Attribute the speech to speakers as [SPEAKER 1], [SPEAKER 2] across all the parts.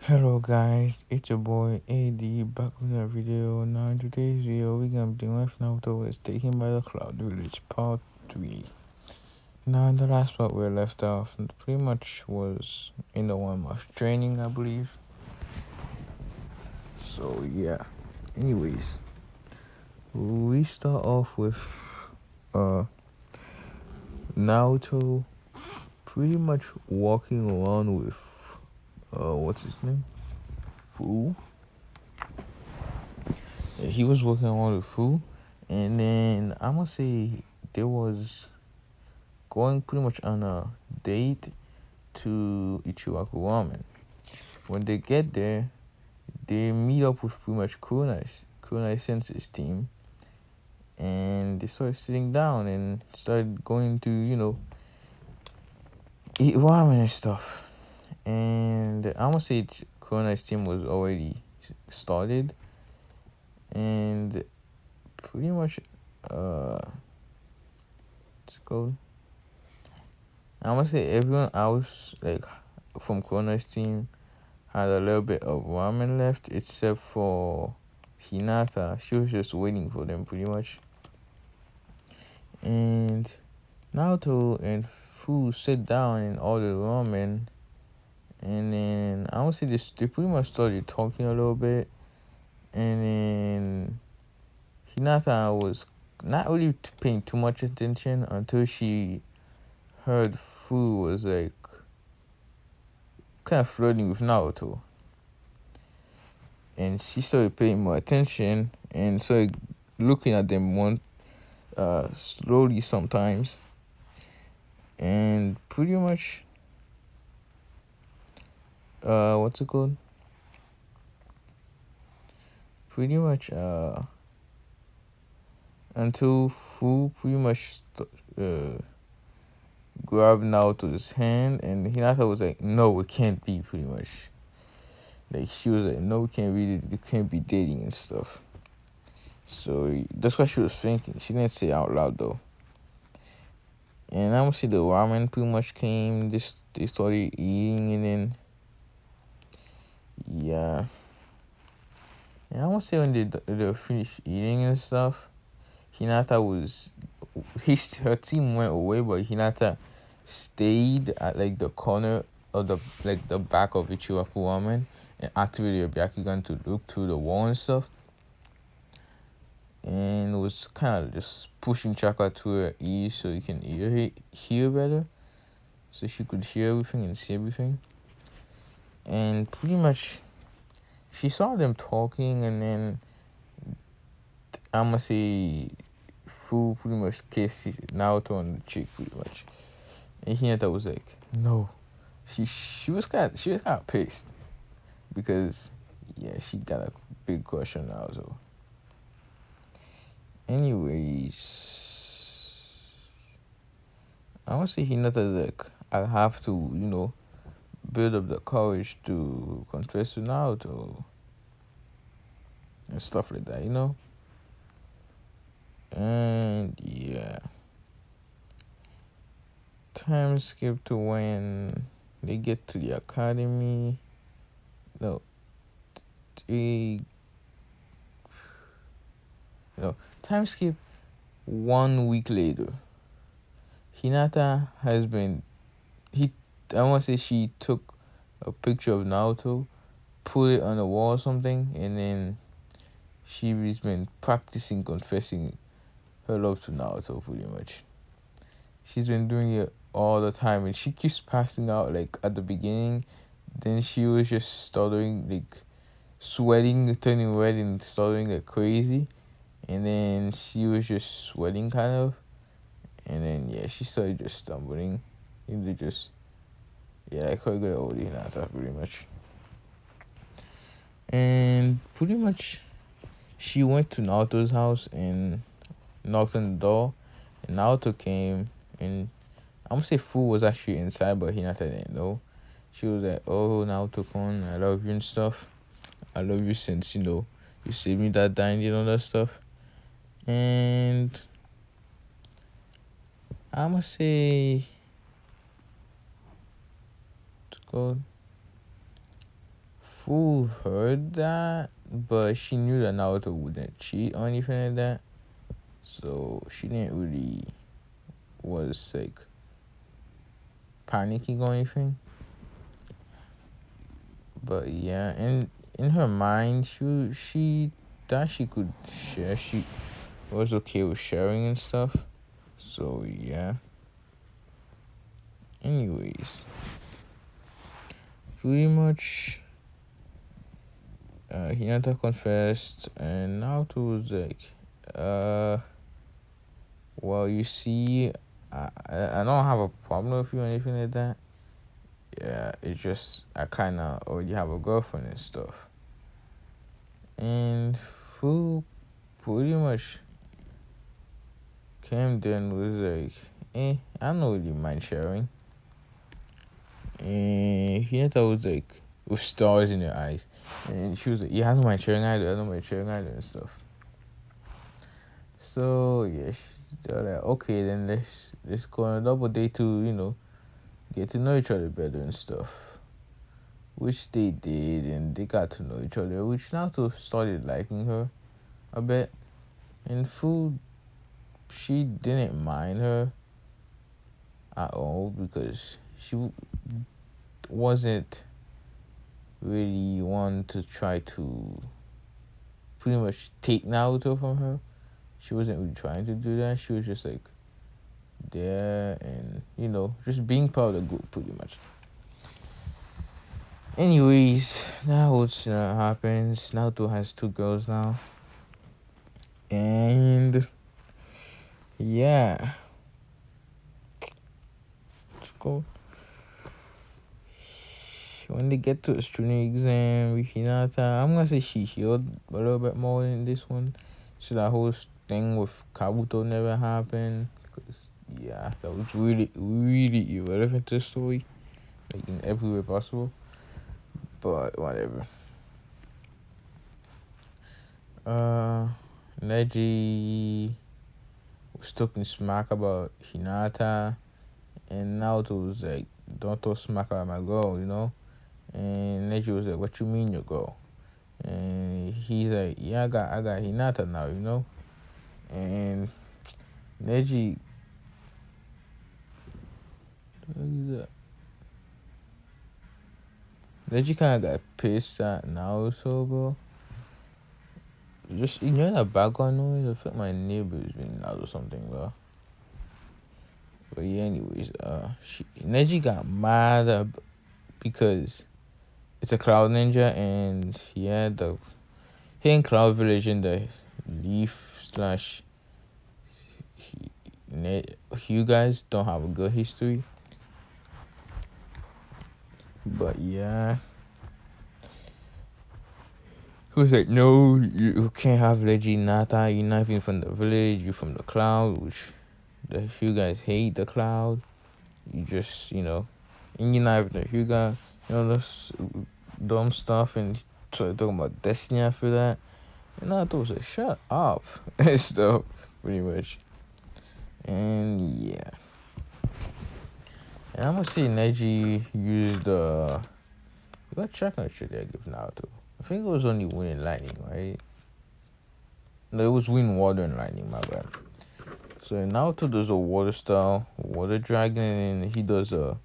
[SPEAKER 1] Hello guys, it's your boy AD back with a video. Now in today's video we're gonna be doing Naruto is taken by the Cloud Village part 3. Now in the last part we left off pretty much was in the 1 month training I believe. So yeah. Anyways, we start off with Naruto pretty much walking around with what's his name? Fu. He was working on the food, and then I'm gonna say there was going pretty much on a date to Ichiwaku Ramen. When they get there, they meet up with pretty much Kunai Sensei's team, and they started sitting down and started going to, eat ramen and stuff. And I'm gonna say Kunai's team was already started, and pretty much let's go. I'm gonna say everyone else, like from Kono's team, had a little bit of ramen left, except for Hinata. She was just waiting for them pretty much. And Naruto and Fu sit down and ordered ramen, and then I would say they pretty much started talking a little bit, and then Hinata was not really paying too much attention until she heard Fu was like kind of flirting with Naruto. And she started paying more attention and started looking at them slowly sometimes. And pretty much, what's it called? Pretty much, until Fu pretty much grabbed Naruto's hand, and Hinata was like, "No, it can't be." Pretty much, like she was like, "No, it can't be. It can't be dating and stuff." So that's what she was thinking. She didn't say it out loud though. And I would say the ramen pretty much came. They started eating, and then yeah. And I would say when they finished eating and stuff, Hinata was her team went away, but Hinata stayed at like the corner of the back of Ichiwaku Ramen and activated her Byakugan to look through the wall and stuff. And was kind of just pushing chakra to her ears so you can hear better, so she could hear everything and see everything. And pretty much, she saw them talking, and then I'ma say Fu pretty much kissed Naruto on the cheek pretty much, and Hinata was like, no. She was kind of pissed because yeah, she got a big crush on Naruto. Anyways, I would say Hinata's like, I have to, build up the courage to confess to Naruto and stuff like that, And yeah, time skip to when they get to the academy. No, they, no, time skip 1 week later. Hinata has been, I want to say she took a picture of Naruto, put it on the wall or something, and then she's been practicing confessing her love to Naruto pretty much. She's been doing it all the time, and she keeps passing out like at the beginning. Then she was just stuttering, like sweating, turning red and stuttering like crazy. And then she was just sweating kind of. And then yeah, she started just stumbling. Into just like her good old Hinata pretty much. And pretty much she went to Naruto's house and knocked on the door, and Naruto came, and I'm gonna say Fu was actually inside, but Hinata didn't know. She was like, "Oh, Naruto-kun, I love you and stuff. I love you since you saved me that dying and all that stuff." And I'm gonna say, what's it called? Fu heard that, but she knew that Naruto wouldn't cheat or anything like that, so she didn't really was like panicking or anything. But yeah, in her mind, she thought she could share. She was okay with sharing and stuff. So yeah. Anyways, pretty much, Hinata confessed, and Naruto was like, well, you see, I don't have a problem with you or anything like that. Yeah, it's just I kind of already have a girlfriend and stuff. And Fu pretty much came then was like, I don't really mind sharing. And Hinata was like, with stars in her eyes. And she was like, yeah, I don't mind sharing either. I don't mind sharing either and stuff. So, yeah, they're like, okay, then let's go on a double date to, get to know each other better and stuff. Which they did, and they got to know each other, which Naruto started liking her a bit. And Fu, she didn't mind her at all because she wasn't really one to try to pretty much take Naruto from her. She wasn't really trying to do that. She was just like there and just being part of the group pretty much. Anyways, now what's happens. Naruto has 2 girls now. And yeah. Let's go. When they get to a student exam with Hinata, I'm gonna say she healed a little bit more in this one. So that whole thing with Kabuto never happened. Because, yeah, that was really, really irrelevant to the story. Like, in every way possible. But, whatever. Neji was talking smack about Hinata. And Naruto was like, don't talk smack about my girl, And Neji was like, what you mean your girl? And he's like, yeah, I got Hinata now, And Neji, Neji kind of got pissed at Naruto, bro. Just ignore that background noise. I feel like my neighbor's being loud or something, bro. But yeah, anyways, Neji got mad because it's a Cloud Ninja, and yeah, the Hidden Cloud Village in the Leaf slash you guys don't have a good history. But yeah, who's like, no, you can't have Neji Nata. You're not even from the village. You're from the Cloud, which you guys hate the Cloud. You just and you're not even the Hyuga. This dumb stuff, and started talking about Destiny after that. And I was like, shut up and stuff, pretty much. And yeah. And I'm gonna say Neji used what check on shit they give Naruto. I think it was only wind and lightning, right? No, it was wind, water, and lightning, my bad. So Naruto does a water style, water dragon, and he does a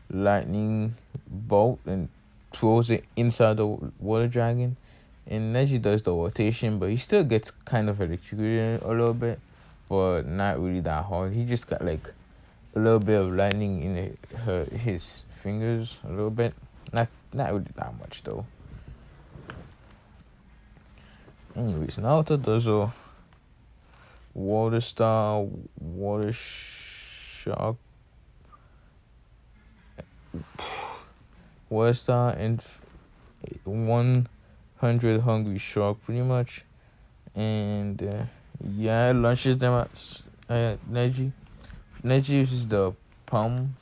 [SPEAKER 1] lightning bolt and throws it inside the water dragon. And Neji does the rotation, but he still gets kind of electrocuted a little bit, but not really that hard. He just got like a little bit of lightning in his fingers, a little bit. Not really that much though. Anyways, Naruto does a water style, water shock, water style, and 100 hungry shark, pretty much. And yeah, launches them at Neji. Neji uses the palm,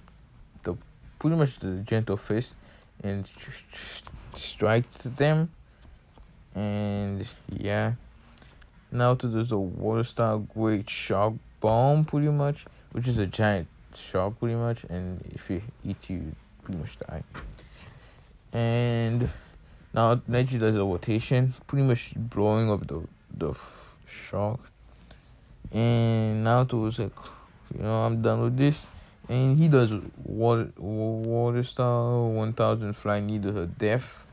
[SPEAKER 1] pretty much the gentle fist, and strikes them. And yeah, Naruto does a water style great shark bomb, pretty much, which is a giant shark, pretty much. And if it eats you, pretty much die. And Now Neji does a rotation, pretty much blowing up the shark. And Naruto was like, I'm done with this. And he does water style 1000 flying needle her death.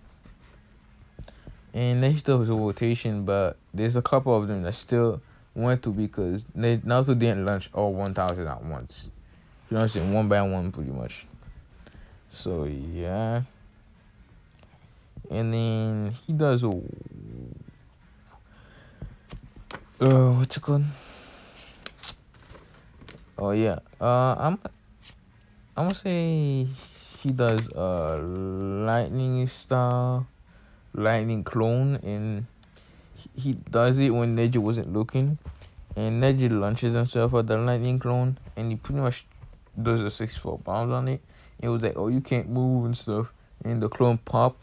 [SPEAKER 1] And Neji does a rotation, but there's a couple of them that still went to because Naruto didn't launch all 1000 at once. You know what I'm saying? One by one, pretty much. So yeah. And then he does a what's it called? Oh yeah. I'm gonna say he does lightning style, lightning clone, and he does it when Neji wasn't looking, and Neji launches himself at the lightning clone, and he pretty much does a 64 bombs on it. It was like, oh, you can't move and stuff, and the clone popped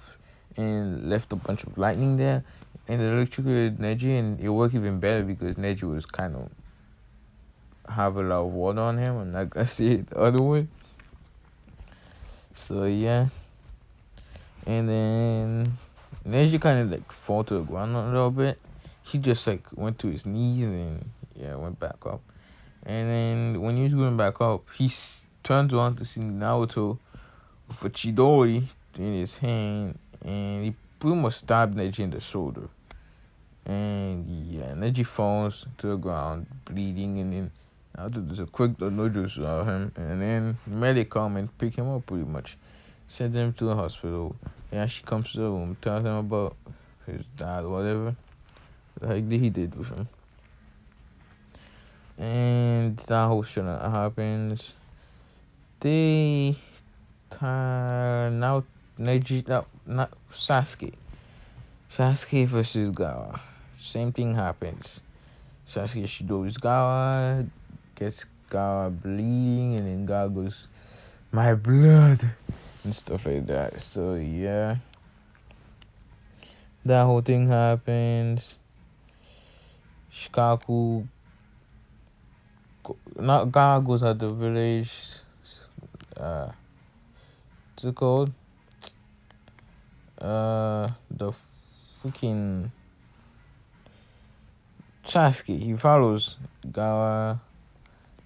[SPEAKER 1] and left a bunch of lightning there, and it electrocuted Neji, and it worked even better because Neji was kind of have a lot of water on him. I'm not gonna say it the other way. So yeah, and then Neji kind of like fall to the ground a little bit. He just like went to his knees and went back up. And then when he was going back up, he turns around to see Naruto with a Chidori in his hand, and he pretty much stabbed Neji in the shoulder. And Neji falls to the ground, bleeding, and then Naruto does a quick nojutsu on him, and then medic come and pick him up pretty much. Send him to the hospital. And she comes to the room, tells him about his dad or whatever. Like he did with him. And that whole shit happens. Now Neji, not Sasuke. Sasuke versus Gaara. Same thing happens. Sasuke Shidori's Gaara, gets Gaara bleeding, and then Gaara goes, my blood, and stuff like that. So yeah, that whole thing happens. Shikaku, not Gaara goes out the village. What's it called? The freaking Sasuke, he follows Gaara,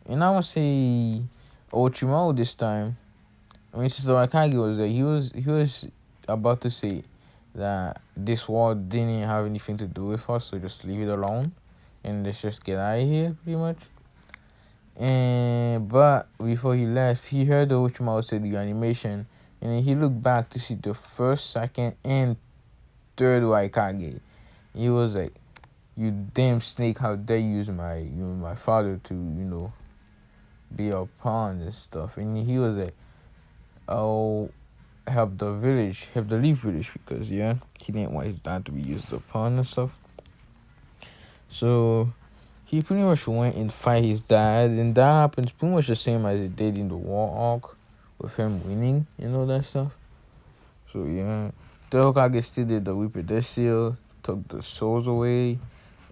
[SPEAKER 1] and I would say Orochimaru this time. I mean, since the Raikage was there, he was about to say that this war didn't have anything to do with us, so just leave it alone, and let's just get out of here, pretty much. And but before he left, he heard Orochimaru say the animation, and then he looked back to see the first, second, and third Raikage. He was like, "You damn snake! How dare you use my father to be a pawn and stuff?" And he was like, "Oh, help the Leaf Village because he didn't want his dad to be used as a pawn and stuff." So he pretty much went and fight his dad, and that happens pretty much the same as it did in the war arc with him winning and all that stuff. So yeah, the Hokage still did the Weeper Death Seal, took the souls away,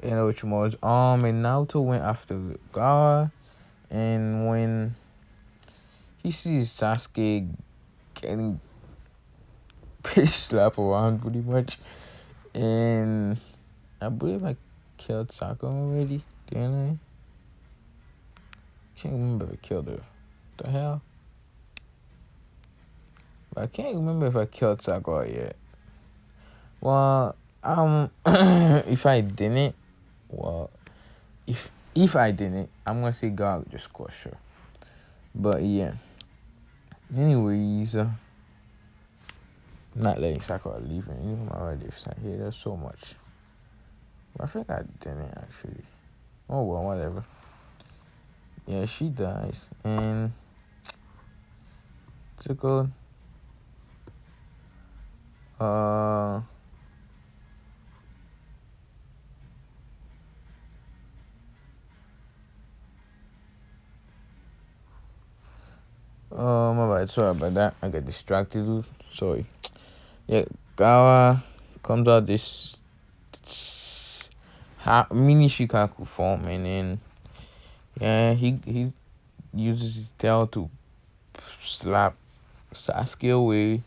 [SPEAKER 1] and Orochimaru's arm, and Naruto went after Gaara, and when he sees Sasuke getting bitch slapped around pretty much, and I believe I killed Sakura already, didn't I? Can't remember if I killed her. What the hell? But I can't remember if I killed Sakura yet. Well, if I didn't, if I didn't, I'm gonna say God just squash her. But yeah. Anyways, not letting Sakura leave and even my relatives not here. There's so much. But I think I didn't actually. Oh well, whatever. Yeah, she dies, and it's a good. My bad. Sorry about that. I got distracted, dude. Sorry. Yeah, Gaara comes out this mini Shikaku form, and then he uses his tail to slap Sasuke away,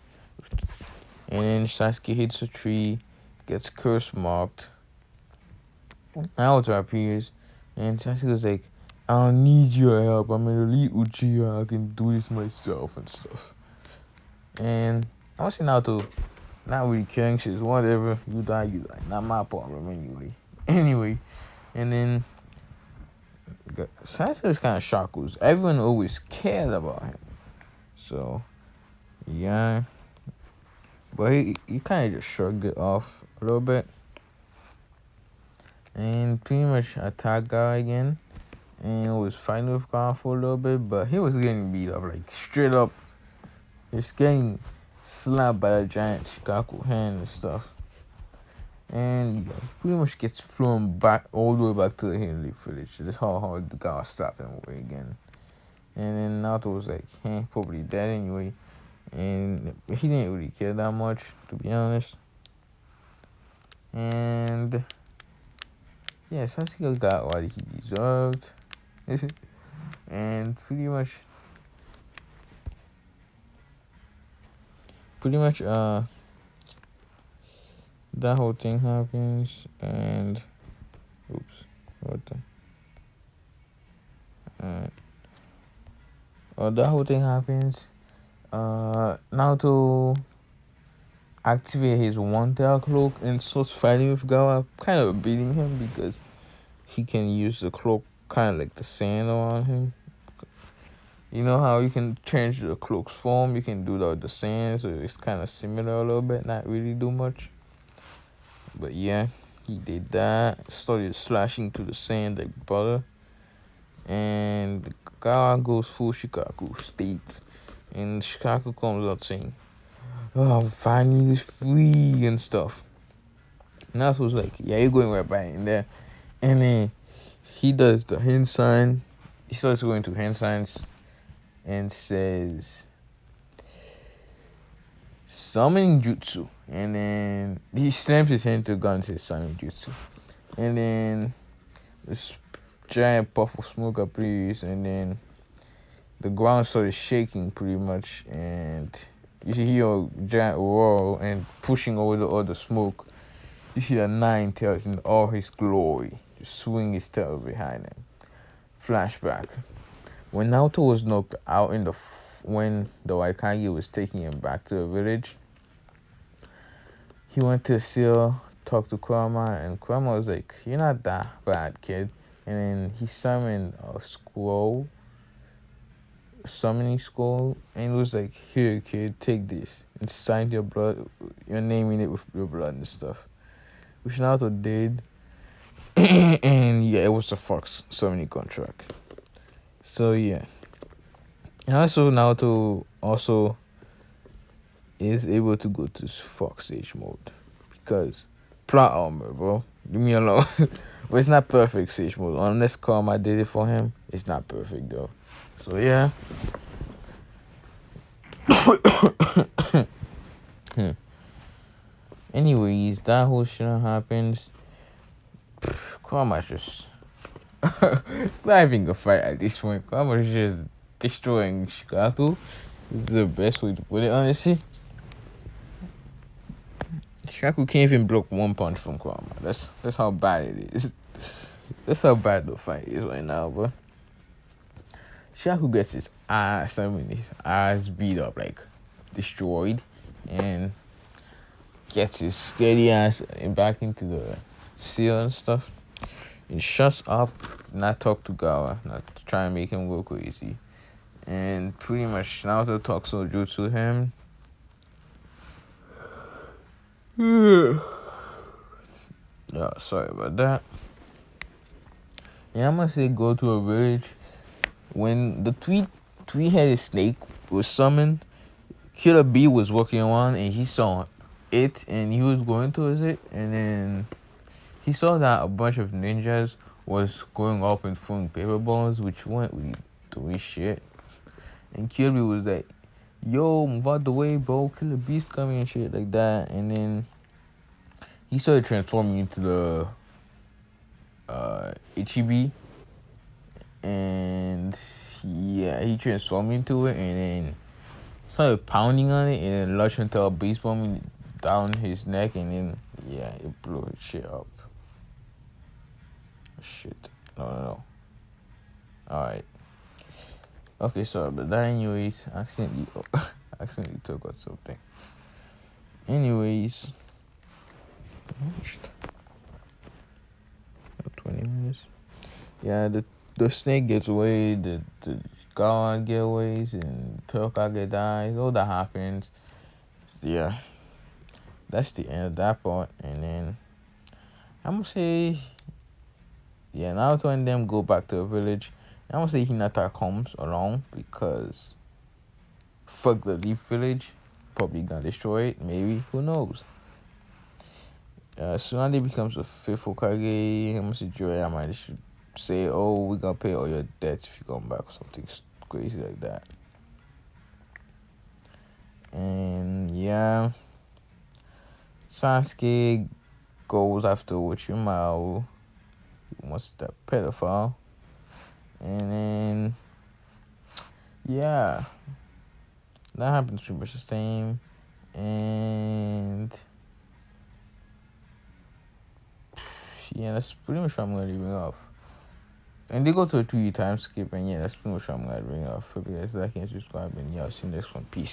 [SPEAKER 1] And then Sasuke hits a tree, gets curse marked. Naruto appears, and Sasuke was like, I don't need your help. I'm an elite Uchiha. I can do this myself and stuff. And I was Naruto not really caring. Shit, whatever. You die, you die. Not my problem anyway. Anyway, and then Sasuke was kind of shocked because everyone always cared about him. So, yeah. But he kind of just shrugged it off a little bit. And pretty much attacked Gaara again. And was fighting with Gaara for a little bit. But he was getting beat up, like straight up. He's getting slapped by a giant Shikaku hand and stuff. And yeah, he pretty much gets flown back all the way back to the Hidden Leaf village. That's how hard the Gaara slapped him away again. And then Naruto was like, probably dead anyway. And he didn't really care that much, to be honest. And yeah, Sasuke got what he deserved. And pretty much that whole thing happens. And oops, what the that whole thing happens. Naruto activate his one tail cloak and starts fighting with Gaara, kind of beating him because he can use the cloak kind of like the sand around him. You know how you can change the cloak's form? You can do that with the sand, so it's kind of similar a little bit, not really do much. But yeah, he did that, started slashing to the sand like butter. And Gaara goes full Shikaku state. And Shikaku comes out saying, oh, finally it's free and stuff. And Naruto was like, yeah, you're going right by in there. And then he does the hand sign. He starts going to hand signs and says, summoning jutsu. And then he slams his hand to the gun and says, summoning jutsu. And then this giant puff of smoke appears. And then the ground started shaking pretty much. And you hear a giant roar and pushing over all the smoke. You see the nine tails in all his glory, just swing his tail behind him. Flashback. When Naruto was knocked out when the Waikage was taking him back to the village, he went to Seal, talk to Kurama, and Kurama was like, you're not that bad, kid. And then he summoned a scroll, summoning scroll, and it was like, here, kid, take this, and signed your name in it with your blood and stuff. Which Naruto did. And yeah, it was a Fox summoning contract. So yeah. And also Naruto also is able to go to Fox Sage mode. Because plot armor, bro. Leave me alone. But it's not perfect Sage mode. Unless Karma did it for him, it's not perfect though. So yeah. Anyways, that whole shit happens. Kurama's just it's not even a fight at this point. Kurama's just destroying Shikaku. This is the best way to put it, honestly. Shikaku can't even block one punch from Kurama. That's how bad it is. That's how bad the fight is right now, bro. Shikaku gets his ass beat up, like destroyed, and gets his steady ass back into the seal and stuff. And shuts up, not talk to Gaara, not try and make him go crazy. And pretty much Naruto talks Sojutsu to him. Yeah, sorry about that. Yeah, I'm gonna say go to a village. When the three-headed snake was summoned, Killer B was walking around and he saw it and he was going towards it, and then he saw that a bunch of ninjas was going up and throwing paper balls, which weren't really doing shit. And Killer B was like, yo, move out the way, bro, Killer B's coming and shit like that. And then he started transforming into the a.dTHEweeb. And yeah, he transformed into it and then started pounding on it and then launched into a baseball. down his neck, and then yeah, it blew his shit up. Shit. No. Alright. Okay, sorry, but that anyways, accidentally took out something. Anyways, 20 minutes. Yeah, the snake gets away, the Gaara get away, and Turka get dies. All that happens. Yeah, that's the end of that part. And then I'm gonna say, yeah, Naruto and them go back to the village. I'm gonna say Hinata comes along because fuck the Leaf Village. Probably gonna destroy it. Maybe, who knows? Tsunade becomes a fifth Hokage. I'm gonna say Jiraiya should say, "Oh, we're gonna pay all your debts if you come back," or something crazy like that. And yeah, Sasuke goes after Orochimaru. He wants that pedophile. And then yeah, that happens pretty much the same. And yeah, that's pretty much what I'm gonna leave it off. And they go to a 2 time skip, and yeah, that's pretty much what I'm gonna bring off. Hope you guys like and subscribe, and yeah, I'll see you next one. Peace.